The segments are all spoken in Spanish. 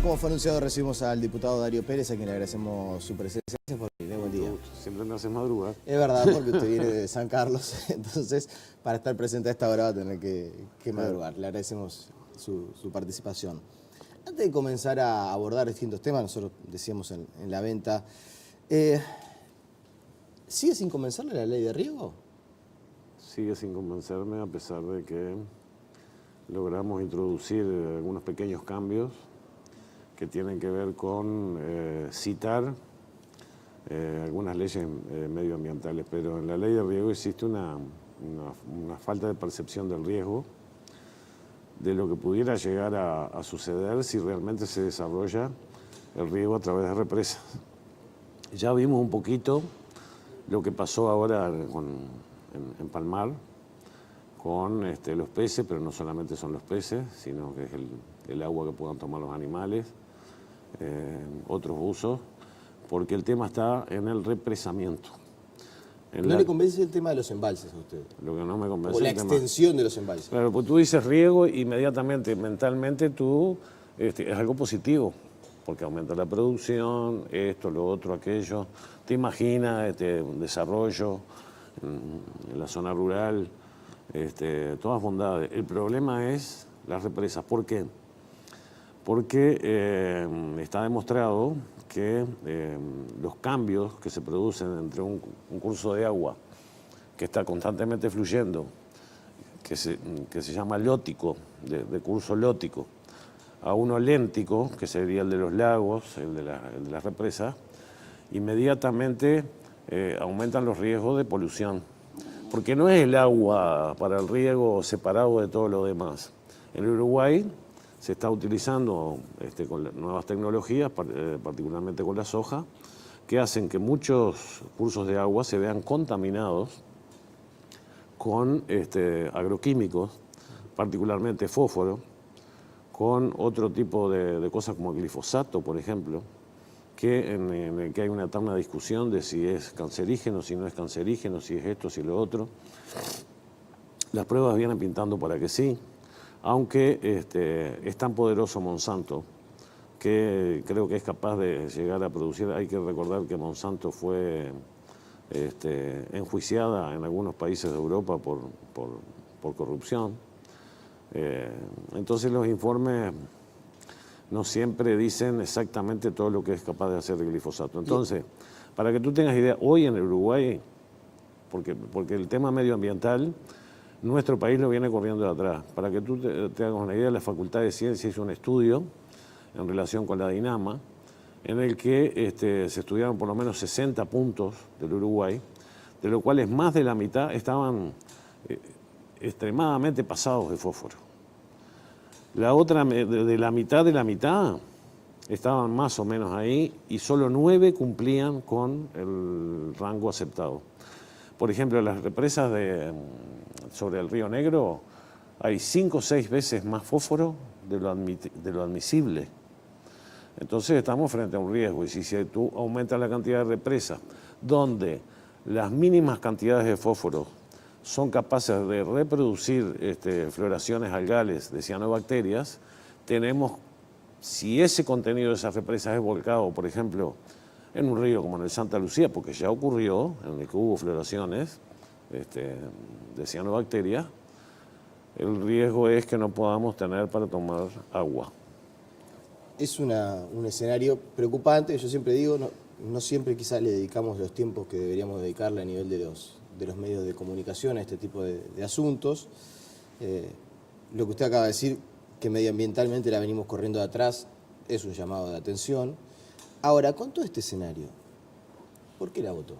como fue anunciado, recibimos al diputado Darío Pérez, a quien le agradecemos su presencia. Gracias por venir. Buen día. Siempre me haces madrugar. Es verdad, porque usted viene de San Carlos, entonces para estar presente a esta hora va a tener que madrugar. Le agradecemos su participación. Antes de comenzar a abordar distintos temas, nosotros decíamos en la venta, ¿sigue sin convencerle la ley de riego? Sigue sin convencerme, a pesar de que logramos introducir algunos pequeños cambios que tienen que ver con citar algunas leyes medioambientales, pero en la ley de riego existe una falta de percepción del riesgo, de lo que pudiera llegar a suceder si realmente se desarrolla el riego a través de represas. Ya vimos un poquito lo que pasó ahora en Palmar con los peces, pero no solamente son los peces, sino que es el agua que puedan tomar los animales, otros usos, porque el tema está en el represamiento. ¿No le convence el tema de los embalses a usted? Lo que no me convence o la es el extensión tema de los embalses. Claro, pues tú dices riego, inmediatamente, mentalmente tú, es algo positivo, porque aumenta la producción, esto, lo otro, aquello. Te imaginas un desarrollo en la zona rural, todas bondades. El problema es las represas. ¿Por qué? Porque está demostrado que los cambios que se producen entre un curso de agua que está constantemente fluyendo, que se llama lótico, de curso lótico, a uno léntico, que sería el de los lagos, el de las represas, inmediatamente aumentan los riesgos de polución. Porque no es el agua para el riego separado de todo lo demás. En Uruguay se está utilizando con nuevas tecnologías, particularmente con la soja, que hacen que muchos cursos de agua se vean contaminados con agroquímicos, particularmente fósforo, con otro tipo de cosas como glifosato, por ejemplo, en el que hay una eterna discusión de si es cancerígeno, si no es cancerígeno, si es esto, si lo otro. Las pruebas vienen pintando para que sí, aunque es tan poderoso Monsanto que creo que es capaz de llegar a producir. Hay que recordar que Monsanto fue enjuiciada en algunos países de Europa por corrupción. Entonces los informes no siempre dicen exactamente todo lo que es capaz de hacer el glifosato. Entonces, para que tú tengas idea, hoy en el Uruguay, porque el tema medioambiental, nuestro país lo viene corriendo de atrás. Para que tú te hagas una idea, la Facultad de Ciencias hizo un estudio en relación con la Dinama, en el que se estudiaron por lo menos 60 puntos del Uruguay, de los cuales más de la mitad estaban extremadamente pasados de fósforo. La otra, de la mitad, estaban más o menos ahí y solo 9 cumplían con el rango aceptado. Por ejemplo, las represas sobre el Río Negro hay 5 o 6 veces más fósforo de lo admisible. Entonces estamos frente a un riesgo, y si tú aumentas la cantidad de represas donde las mínimas cantidades de fósforo son capaces de reproducir floraciones algales de cianobacterias, tenemos, si ese contenido de esas represas es volcado, por ejemplo, en un río como en el Santa Lucía, porque ya ocurrió, en el que hubo floraciones de cianobacterias, el riesgo es que no podamos tener para tomar agua. Es un escenario preocupante. Yo siempre digo, no siempre quizás le dedicamos los tiempos que deberíamos dedicarle a nivel de los medios de comunicación a este tipo de asuntos. Lo que usted acaba de decir, que medioambientalmente la venimos corriendo de atrás, es un llamado de atención. Ahora, con todo este escenario, ¿por qué la votó?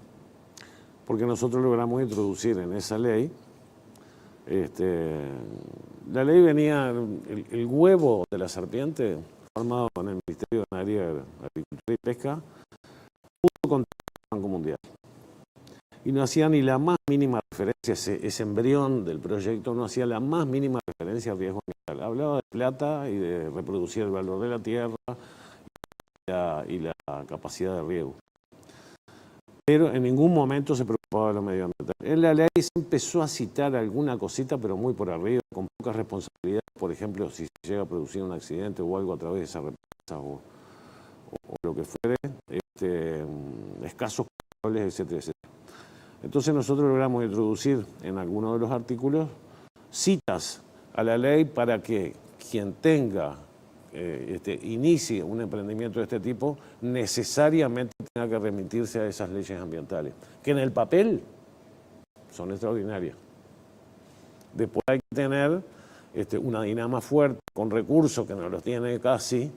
Porque nosotros logramos introducir en esa ley, la ley venía, el huevo de la serpiente, formado en el Ministerio de Ganadería, Agricultura y Pesca, junto con el Banco Mundial. Y no hacía ni la más mínima referencia, ese embrión del proyecto no hacía la más mínima referencia al riesgo ambiental. Hablaba de plata y de reproducir el valor de la tierra y la capacidad de riego. Pero en ningún momento se preocupaba de lo medioambiental. En la ley se empezó a citar alguna cosita, pero muy por arriba, con poca responsabilidad. Por ejemplo, si se llega a producir un accidente o algo a través de esa represa, o lo que fuere, escasos cables, etcétera, etcétera. Entonces nosotros logramos introducir en algunos de los artículos citas a la ley para que quien tenga, inicie un emprendimiento de este tipo, necesariamente tenga que remitirse a esas leyes ambientales, que en el papel son extraordinarias. Después hay que tener una dinama fuerte, con recursos, que no los tiene casi,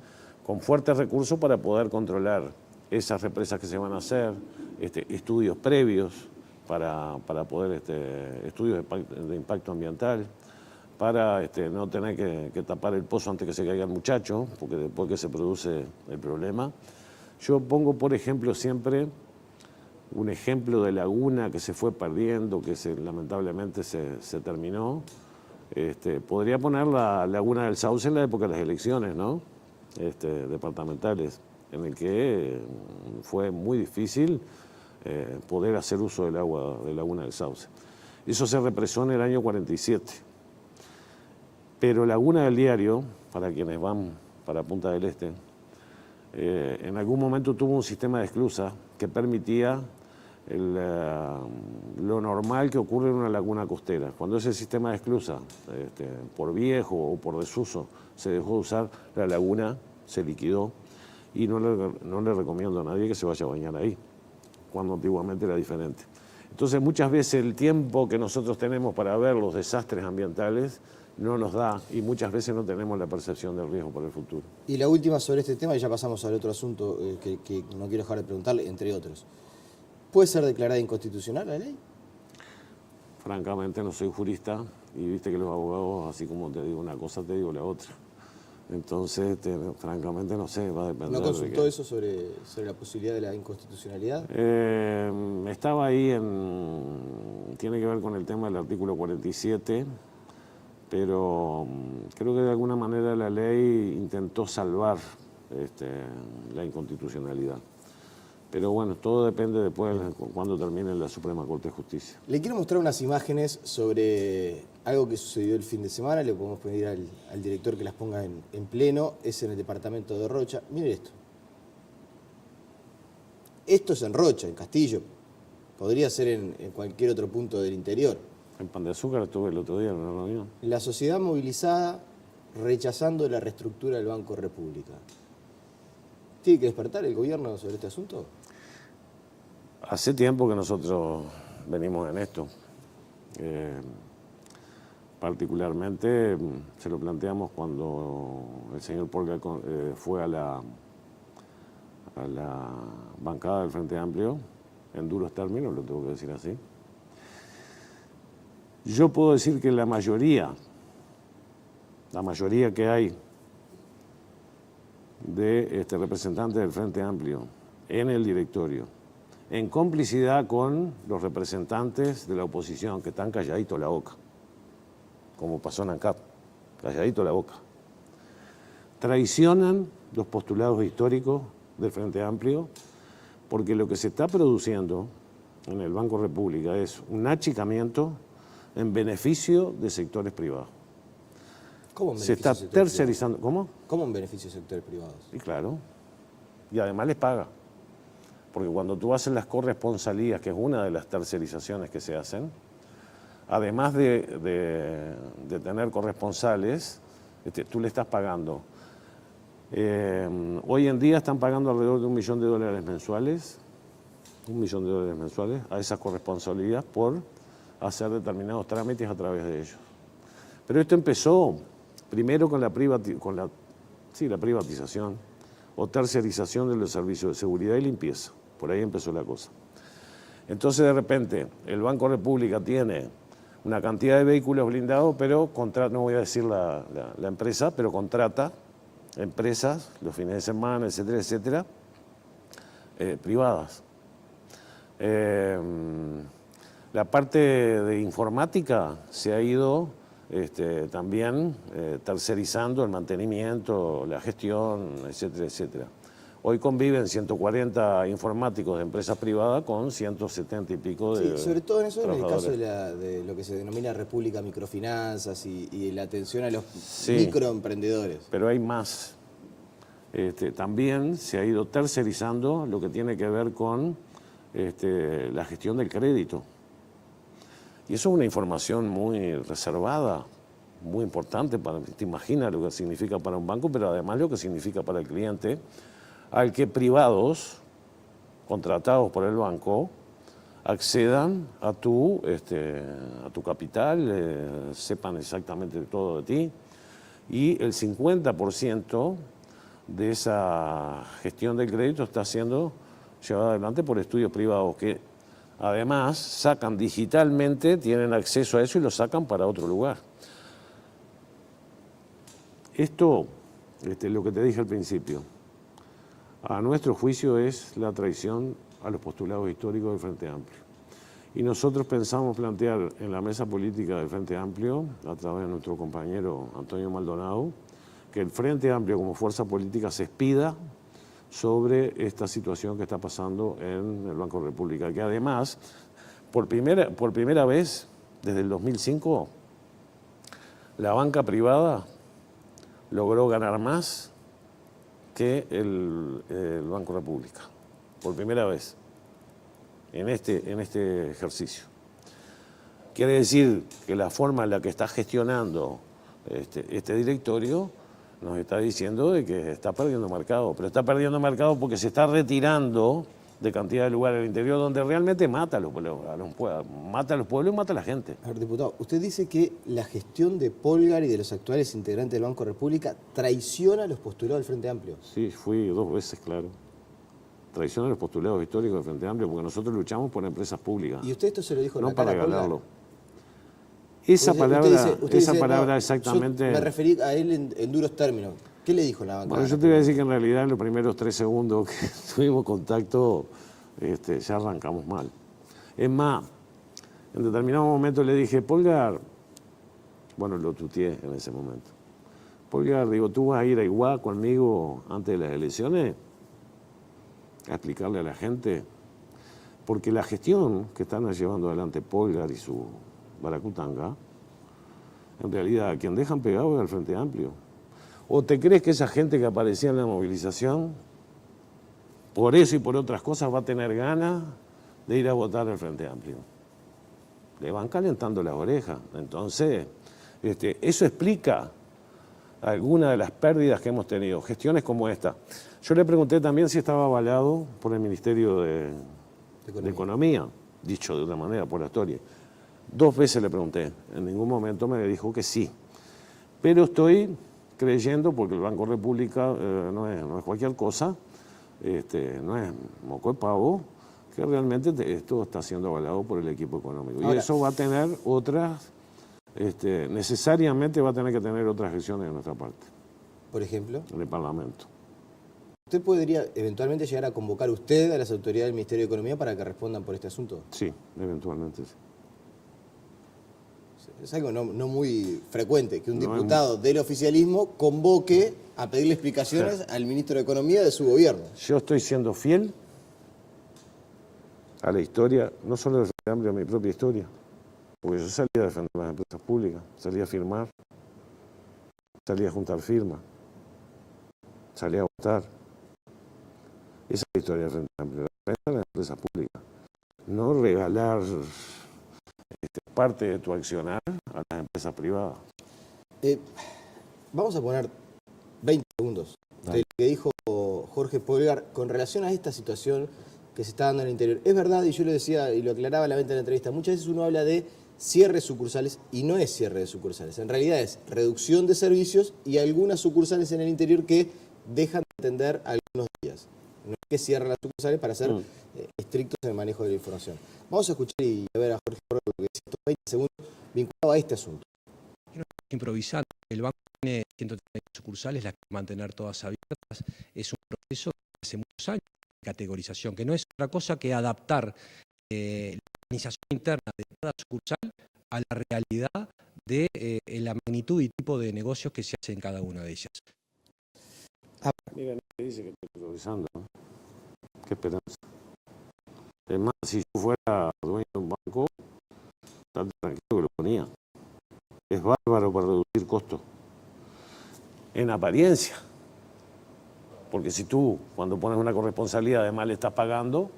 con fuertes recursos para poder controlar esas represas que se van a hacer, estudios previos para poder, estudios de impacto ambiental, para no tener que tapar el pozo antes que se caiga el muchacho, porque después que se produce el problema. Yo pongo, por ejemplo, siempre un ejemplo de laguna que se fue perdiendo, que lamentablemente se terminó. Podría poner la laguna del Sauce en la época de las elecciones, ¿no? Departamentales, en el que fue muy difícil poder hacer uso del agua de laguna del Sauce. Eso se represó en el año 47. Pero Laguna del Diario, para quienes van para Punta del Este, en algún momento tuvo un sistema de esclusas que permitía lo normal que ocurre en una laguna costera. Cuando ese sistema de esclusas, por viejo o por desuso, se dejó de usar, la laguna se liquidó y no le recomiendo a nadie que se vaya a bañar ahí, cuando antiguamente era diferente. Entonces muchas veces el tiempo que nosotros tenemos para ver los desastres ambientales no nos da, y muchas veces no tenemos la percepción del riesgo para el futuro. Y la última sobre este tema, y ya pasamos al otro asunto que no quiero dejar de preguntarle, entre otros. ¿Puede ser declarada inconstitucional la ley? Francamente no soy jurista, y viste que los abogados, así como te digo una cosa, te digo la otra. Entonces, francamente no sé, va a depender. ¿No consultó eso sobre la posibilidad de la inconstitucionalidad? Estaba ahí tiene que ver con el tema del artículo 47, pero creo que de alguna manera la ley intentó salvar la inconstitucionalidad. Pero bueno, todo depende después de cuando termine la Suprema Corte de Justicia. Le quiero mostrar unas imágenes sobre algo que sucedió el fin de semana. Le podemos pedir al director que las ponga en pleno. Es en el departamento de Rocha. Miren esto. Esto es en Rocha, en Castillo. Podría ser en cualquier otro punto del interior. En Pan de Azúcar estuve el otro día en una reunión. La sociedad movilizada rechazando la reestructura del Banco República. ¿Tiene que despertar el gobierno sobre este asunto? Hace tiempo que nosotros venimos en esto. Particularmente se lo planteamos cuando el señor Polga fue a la bancada del Frente Amplio, en duros términos, lo tengo que decir así. Yo puedo decir que la mayoría que hay de representantes del Frente Amplio en el directorio, en complicidad con los representantes de la oposición, que están calladitos la boca, como pasó en ANCAP, calladito la boca, traicionan los postulados históricos del Frente Amplio, porque lo que se está produciendo en el Banco República es un achicamiento en beneficio de sectores privados. ¿Cómo en Se beneficio está de sectores tercerizando. privados? ¿Cómo? ¿Cómo en beneficio de sectores privados? Y claro. Y además les paga. Porque cuando tú haces las corresponsalías, que es una de las tercerizaciones que se hacen, además de tener corresponsales, tú le estás pagando. Hoy en día están pagando alrededor de $1 millón mensuales, $1 millón mensuales a esa corresponsabilidad por hacer determinados trámites a través de ellos. Pero esto empezó primero con la privatización o tercerización de los servicios de seguridad y limpieza. Por ahí empezó la cosa. Entonces, de repente, el Banco República tiene una cantidad de vehículos blindados, pero no voy a decir la empresa, pero contrata empresas los fines de semana, etcétera, etcétera, privadas. La parte de informática se ha ido también tercerizando el mantenimiento, la gestión, etcétera, etcétera. Hoy conviven 140 informáticos de empresas privadas con 170 y pico de sobre todo en eso, en el caso trabajadores. de lo que se denomina República Microfinanzas y la atención a los microemprendedores. Pero hay más. también se ha ido tercerizando lo que tiene que ver con la gestión del crédito. Y eso es una información muy reservada, muy importante, te imaginas lo que significa para un banco, pero además lo que significa para el cliente, al que privados, contratados por el banco, accedan a tu capital, sepan exactamente todo de ti, y el 50% de esa gestión del crédito está siendo llevada adelante por estudios privados que además sacan digitalmente, tienen acceso a eso y lo sacan para otro lugar. Esto, lo que te dije al principio, a nuestro juicio es la traición a los postulados históricos del Frente Amplio. Y nosotros pensamos plantear en la mesa política del Frente Amplio, a través de nuestro compañero Antonio Maldonado, que el Frente Amplio como fuerza política se expida sobre esta situación que está pasando en el Banco República, que además, por primera vez desde el 2005, la banca privada logró ganar más que el Banco República, por primera vez en este ejercicio. Quiere decir que la forma en la que está gestionando este directorio nos está diciendo de que está perdiendo mercado, pero está perdiendo mercado porque se está retirando de cantidad de lugares del interior donde realmente mata a los pueblos y mata a la gente. A ver, diputado, usted dice que la gestión de Polgar y de los actuales integrantes del Banco República traiciona los postulados del Frente Amplio. Sí, fui 2 veces, claro. Traiciona los postulados históricos del Frente Amplio porque nosotros luchamos por empresas públicas. ¿Y usted esto se lo dijo en no la cara para a Polgar? ganarlo. Esa palabra no, exactamente... Me referí a él en duros términos. ¿Qué le dijo en la bancada? Bueno, yo te voy a decir que en realidad en los primeros 3 segundos que tuvimos contacto ya arrancamos mal. Es más, en determinado momento le dije, Polgar, bueno, lo tuteé en ese momento. Polgar, digo, ¿tú vas a ir a Iguá conmigo antes de las elecciones? A explicarle a la gente. Porque la gestión que están llevando adelante Polgar y su Baracutanga, en realidad, quien dejan pegado es el Frente Amplio. ¿O te crees que esa gente que aparecía en la movilización, por eso y por otras cosas, va a tener ganas de ir a votar al Frente Amplio? Le van calentando las orejas. Entonces, eso explica algunas de las pérdidas que hemos tenido, gestiones como esta. Yo le pregunté también si estaba avalado por el Ministerio de Economía, dicho de una manera por la historia. 2 veces le pregunté, en ningún momento me dijo que sí. Pero estoy creyendo, porque el Banco República no es cualquier cosa, no es moco de pavo, que realmente esto está siendo avalado por el equipo económico. Ahora, y eso va a tener otras, necesariamente va a tener que tener otras gestiones de nuestra parte. Por ejemplo, en el Parlamento. ¿Usted podría eventualmente llegar a convocar usted a las autoridades del Ministerio de Economía para que respondan por este asunto? Sí, eventualmente sí. Es algo no muy frecuente que un diputado del oficialismo convoque a pedirle explicaciones al ministro de Economía de su gobierno. Yo estoy siendo fiel a la historia, no solo del Frente Amplio, a mi propia historia. Porque yo salí a defender las empresas públicas, salí a firmar, salí a juntar firmas, salí a votar. Esa es la historia del Frente Amplio, la defensa de las empresas públicas. No regalar parte de tu accionar a las empresas privadas. Vamos a poner 20 segundos de lo que dijo Jorge Polgar con relación a esta situación que se está dando en el interior. Es verdad, y yo lo decía y lo aclaraba a la venta de la entrevista, muchas veces uno habla de cierre de sucursales y no es cierre de sucursales. En realidad es reducción de servicios y algunas sucursales en el interior que dejan de atender algunos días. No es que cierran las sucursales para ser estrictos en el manejo de la información. Vamos a escuchar y a ver a Jorge Polgar lo que dice estos 20 segundos vinculado a este asunto. Improvisando. El banco tiene 130 sucursales, las que mantener todas abiertas. Es un proceso que hace muchos años de categorización, que no es otra cosa que adaptar la organización interna de cada sucursal a la realidad de la magnitud y tipo de negocios que se hacen en cada una de ellas. Mira, nadie dice que estoy improvisando, ¿no? Qué esperanza. Es más, si yo fuera dueño de un banco, tan tranquilo que lo ponía. Es bárbaro para reducir costos. En apariencia. Porque si tú, cuando pones una corresponsabilidad, además le estás pagando,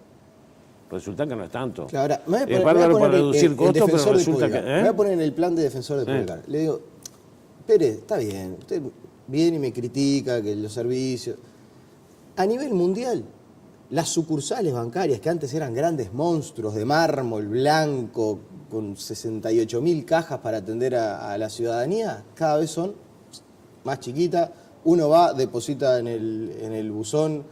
resulta que no es tanto. Claro, ahora, me voy a Es poner- me voy a bárbaro poner para reducir el costos, pero defensor de resulta que... Pulgar. Me voy a poner en el plan de defensor de Pulgar. Le digo, Pérez, está bien, usted viene y me critica que los servicios... A nivel mundial, las sucursales bancarias, que antes eran grandes monstruos de mármol blanco, con 68.000 cajas para atender a la ciudadanía, cada vez son más chiquitas. Uno va, deposita en el buzón,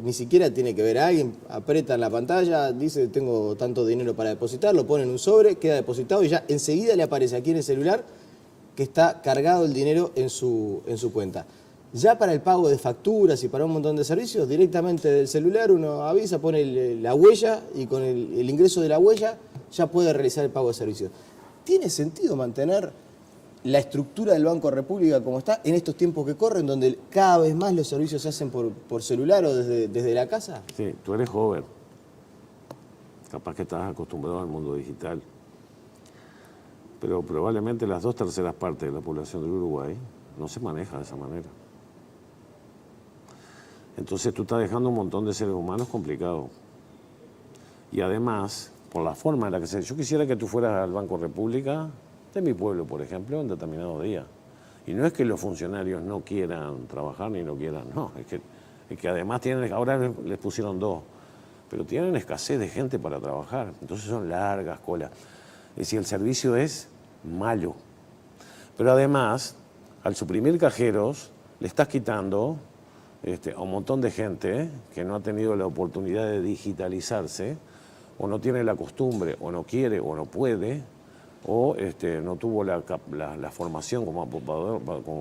ni siquiera tiene que ver a alguien, aprieta en la pantalla, dice tengo tanto dinero para depositar, lo pone en un sobre, queda depositado y ya enseguida le aparece aquí en el celular que está cargado el dinero en su cuenta. Ya para el pago de facturas y para un montón de servicios, directamente del celular uno avisa, pone la huella y con el ingreso de la huella ya puede realizar el pago de servicios. ¿Tiene sentido mantener la estructura del Banco República como está en estos tiempos que corren, donde cada vez más los servicios se hacen por celular o desde la casa? Sí, tú eres joven. Capaz que estás acostumbrado al mundo digital. Pero probablemente las 2/3 partes de la población del Uruguay no se maneja de esa manera. Entonces tú estás dejando un montón de seres humanos complicados. Y además, por la forma en la que se... Yo quisiera que tú fueras al Banco República de mi pueblo, por ejemplo, en determinados días. Y no es que los funcionarios no quieran trabajar ni no quieran, no. Es que además tienen... Ahora les pusieron 2, pero tienen escasez de gente para trabajar. Entonces son largas colas. Es decir, el servicio es malo. Pero además, al suprimir cajeros, le estás quitando a un montón de gente que no ha tenido la oportunidad de digitalizarse, o no tiene la costumbre, o no quiere, o no puede, o no tuvo la formación como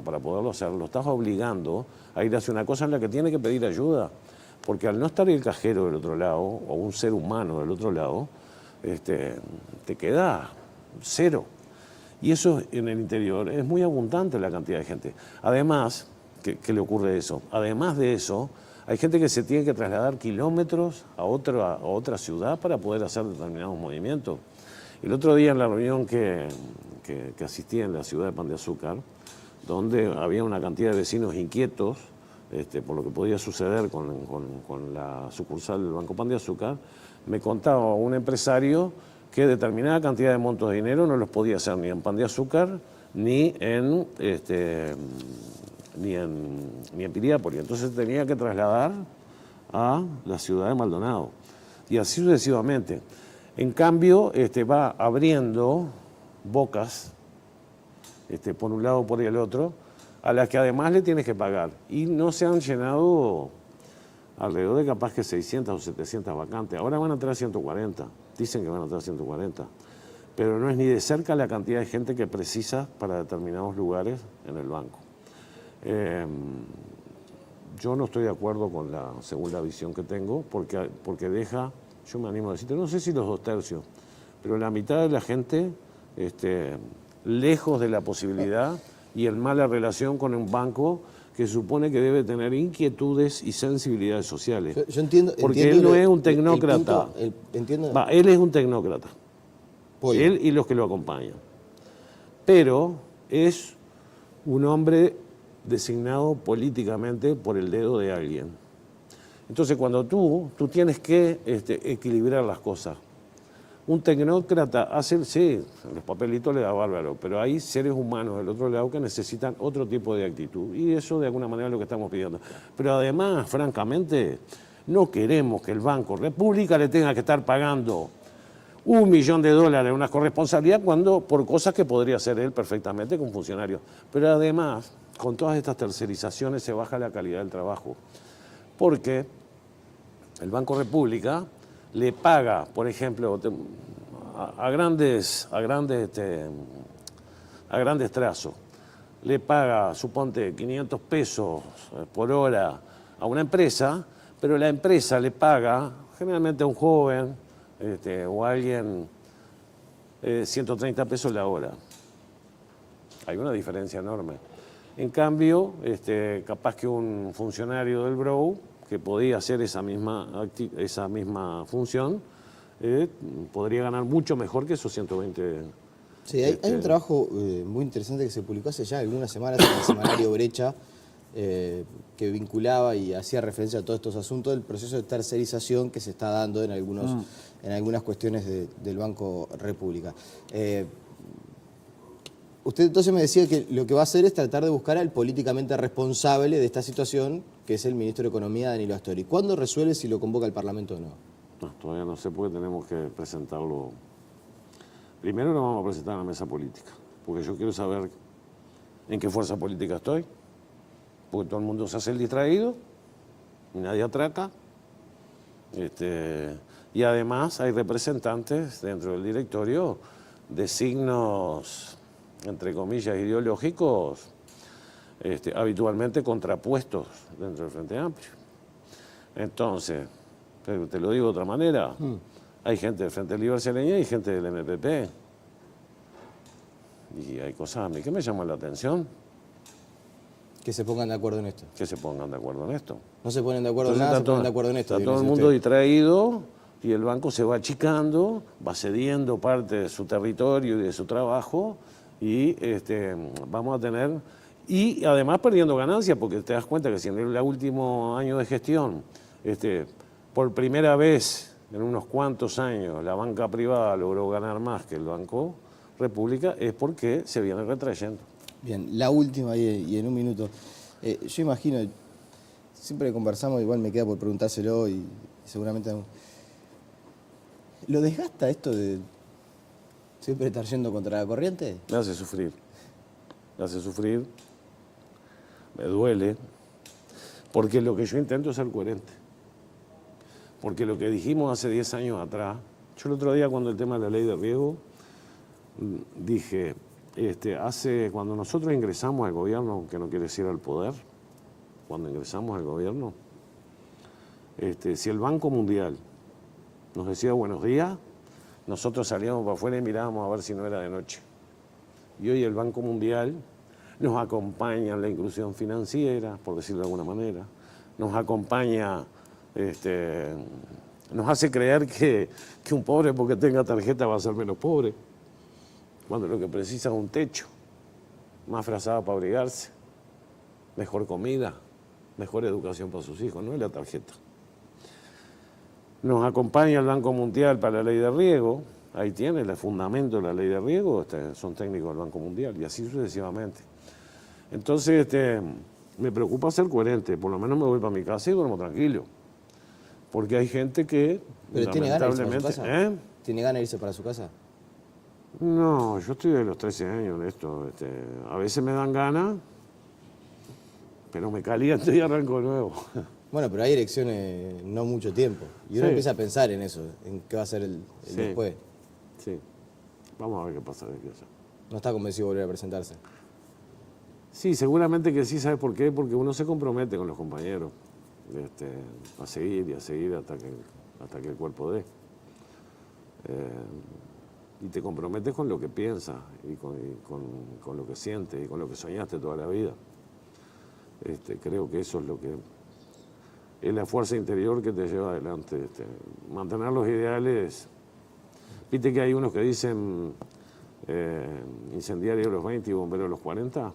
para poderlo hacer. Lo estás obligando a ir hacia una cosa en la que tiene que pedir ayuda. Porque al no estar el cajero del otro lado, o un ser humano del otro lado, te queda cero. Y eso en el interior es muy abundante la cantidad de gente. Además, ¿qué le ocurre eso? Además de eso, hay gente que se tiene que trasladar kilómetros a otra ciudad para poder hacer determinados movimientos. El otro día en la reunión que asistí en la ciudad de Pan de Azúcar, donde había una cantidad de vecinos inquietos por lo que podía suceder con la sucursal del Banco Pan de Azúcar, me contaba un empresario que determinada cantidad de montos de dinero no los podía hacer ni en Pan de Azúcar ni en Piriápolis. Entonces tenía que trasladar a la ciudad de Maldonado. Y así sucesivamente. En cambio, va abriendo bocas, por un lado o por el otro, a las que además le tienes que pagar. Y no se han llenado alrededor de capaz que 600 o 700 vacantes. Ahora van a entrar 140. Dicen que van a entrar 140. Pero no es ni de cerca la cantidad de gente que precisa para determinados lugares en el banco. Yo no estoy de acuerdo con la segunda visión que tengo, porque deja, yo me animo a decirte, no sé si los 2/3, pero la mitad de la gente lejos de la posibilidad y en mala relación con un banco que supone que debe tener inquietudes y sensibilidades sociales. Yo entiendo. Porque él no es un tecnócrata. Entiendo. Él es un tecnócrata. Pollo. Él y los que lo acompañan. Pero es un hombre designado políticamente por el dedo de alguien. Entonces, cuando tú tienes que equilibrar las cosas. Un tecnócrata hace, sí, los papelitos le da bárbaro, pero hay seres humanos del otro lado que necesitan otro tipo de actitud. Y eso de alguna manera es lo que estamos pidiendo. Pero además, francamente, no queremos que el Banco República le tenga que estar pagando $1 millón a una corresponsabilidad por cosas que podría hacer él perfectamente con funcionarios. Pero además, con todas estas tercerizaciones se baja la calidad del trabajo. Porque el Banco República le paga, por ejemplo, a grandes trazos, le paga, suponte, 500 pesos por hora a una empresa, pero la empresa le paga generalmente a un joven o a alguien 130 pesos la hora. Hay una diferencia enorme. En cambio, capaz que un funcionario del BROU, que podía hacer esa misma función, podría ganar mucho mejor que esos 120. Sí, hay un trabajo muy interesante que se publicó hace ya algunas semanas en el semanario Brecha, que vinculaba y hacía referencia a todos estos asuntos del proceso de tercerización que se está dando en algunas cuestiones del Banco República. Usted entonces me decía que lo que va a hacer es tratar de buscar al políticamente responsable de esta situación, que es el ministro de Economía, Danilo Astori. ¿Cuándo resuelve si lo convoca al Parlamento o no? No, todavía no sé porque tenemos que presentarlo. Primero lo vamos a presentar a la mesa política, porque yo quiero saber en qué fuerza política estoy, porque todo el mundo se hace el distraído y nadie atraca. Y además hay representantes dentro del directorio de signos, entre comillas, ideológicos, habitualmente contrapuestos dentro del Frente Amplio. Entonces, pero te lo digo de otra manera, hay gente del Frente Libre Seleña y gente del MPP. Y hay cosas a mí que me llaman la atención. Que se pongan de acuerdo en esto. Que se pongan de acuerdo en esto. No se ponen de acuerdo en nada, se ponen de acuerdo en esto. Está todo el mundo distraído y el banco se va achicando, va cediendo parte de su territorio y de su trabajo y vamos a tener... Y además perdiendo ganancias, porque te das cuenta que si en el último año de gestión, por primera vez en unos cuantos años, la banca privada logró ganar más que el Banco República, es porque se viene retrayendo. Bien, la última y en un minuto. Yo imagino, siempre que conversamos, igual me queda por preguntárselo y seguramente... ¿Lo desgasta esto de siempre estar yendo contra la corriente? Me hace sufrir. Me hace sufrir. Me duele. Porque lo que yo intento es ser coherente. Porque lo que dijimos hace 10 años atrás, yo el otro día cuando el tema de la ley de riego, dije, cuando nosotros ingresamos al gobierno, que no quiere decir al poder, cuando ingresamos al gobierno, si el Banco Mundial nos decía buenos días, nosotros salíamos para afuera y mirábamos a ver si no era de noche. Y hoy el Banco Mundial nos acompaña en la inclusión financiera, por decirlo de alguna manera, nos acompaña, nos hace creer que un pobre porque tenga tarjeta va a ser menos pobre, cuando lo que precisa es un techo, más frazada para abrigarse, mejor comida, mejor educación para sus hijos, no es la tarjeta. Nos acompaña el Banco Mundial para la ley de riego, ahí tiene el fundamento de la ley de riego, son técnicos del Banco Mundial y así sucesivamente. Entonces, me preocupa ser coherente, por lo menos me voy para mi casa y duermo tranquilo, porque hay gente que... ¿Pero tiene ganas de irse para su casa? ¿Tiene ganas de irse para su casa? No, yo estoy de los 13 años en esto, a veces me dan ganas, pero me caliento y arranco de nuevo. Bueno, pero hay elecciones no mucho tiempo. Y uno empieza a pensar en eso, en qué va a ser el después. Sí. Vamos a ver qué pasa de aquí allá. ¿No está convencido de volver a presentarse? Sí, seguramente que sí. ¿Sabes por qué? Porque uno se compromete con los compañeros a seguir y a seguir hasta que el cuerpo dé. Y te comprometes con lo que piensas y con lo que sientes y con lo que soñaste toda la vida. Creo que eso es lo que... es la fuerza interior que te lleva adelante. Mantener los ideales. Viste que hay unos que dicen incendiario a los 20 y bombero a los 40.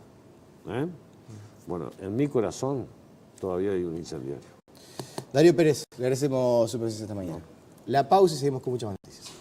Bueno, en mi corazón todavía hay un incendiario. Darío Pérez, le agradecemos su presencia esta mañana. La pausa y seguimos con muchas más noticias.